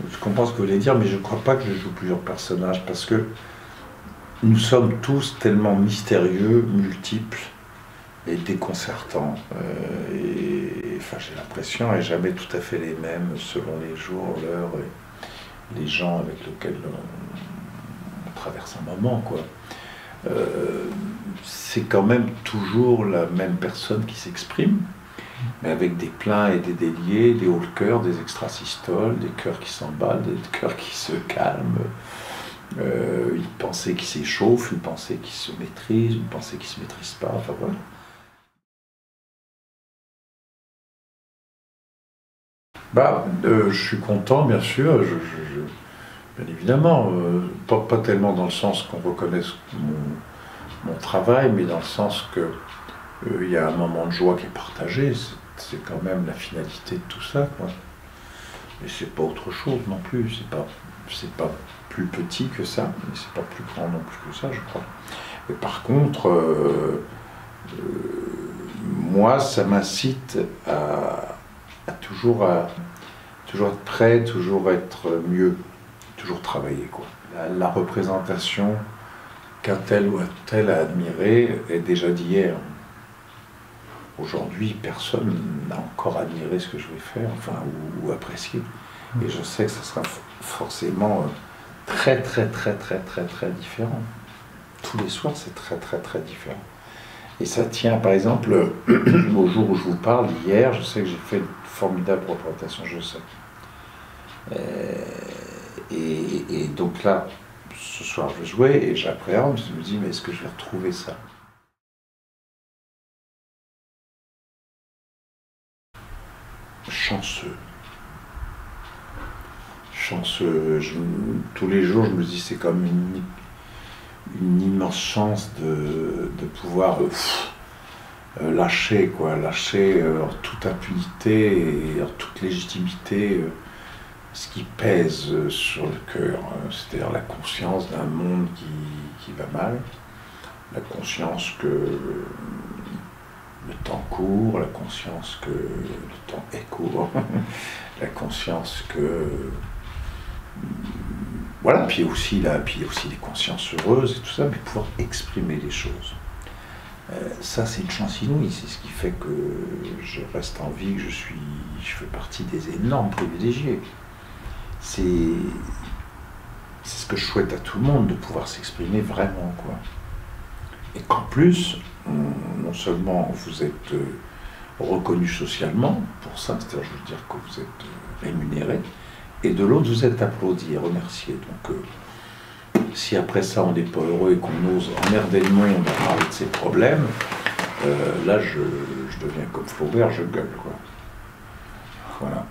Je comprends ce que vous voulez dire, mais je ne crois pas que je joue plusieurs personnages, parce que nous sommes tous tellement mystérieux, multiples et déconcertants. Enfin, j'ai l'impression, et jamais tout à fait les mêmes selon les jours, l'heure et les gens avec lesquels on traverse un moment, quoi. C'est quand même toujours la même personne qui s'exprime, mais avec des pleins et des déliés, des hauts le cœur, des extrasystoles, des cœurs qui s'emballent, des cœurs qui se calment, une pensée qui s'échauffe, une pensée qui se maîtrise, une pensée qui se maîtrise pas, enfin voilà. Je suis content, bien sûr, bien évidemment, pas tellement dans le sens qu'on reconnaisse mon travail, mais dans le sens que il y a un moment de joie qui est partagé, c'est quand même la finalité de tout ça, quoi. Et c'est pas autre chose non plus, c'est pas plus petit que ça, mais c'est pas plus grand non plus que ça, je crois. Et par contre, moi, ça m'incite à toujours être prêt, toujours être mieux, toujours travailler, quoi. La représentation qu'un tel ou un tel a admiré est déjà d'hier. Aujourd'hui, personne n'a encore admiré ce que je vais faire, enfin, ou apprécié. Et je sais que ce sera forcément très différent. Tous les soirs, c'est très différent. Et ça tient, par exemple, au jour où je vous parle, hier, je sais que j'ai fait une formidable représentation, je sais. Et donc là, ce soir, je jouais et j'appréhende, je me dis, mais est-ce que je vais retrouver ça? Chanceux. Chanceux. Tous les jours, je me dis, c'est comme une immense chance de pouvoir lâcher, quoi. Lâcher en toute impunité et en toute légitimité ce qui pèse sur le cœur, c'est-à-dire la conscience d'un monde qui va mal, la conscience que le temps court, la conscience que le temps est court, la conscience que... Voilà, puis aussi les consciences heureuses et tout ça, mais pouvoir exprimer les choses. Ça, c'est une chance inouïe, c'est ce qui fait que je reste en vie, que je fais partie des énormes privilégiés. C'est ce que je souhaite à tout le monde, de pouvoir s'exprimer vraiment, quoi. Et qu'en plus, non seulement vous êtes reconnu socialement pour ça, c'est-à-dire, je veux dire que vous êtes rémunéré, et de l'autre, vous êtes applaudi et remercié. Donc, si après ça, on n'est pas heureux et qu'on ose emmerder le monde à parler de ses problèmes, là, je deviens comme Flaubert, je gueule, quoi. Voilà.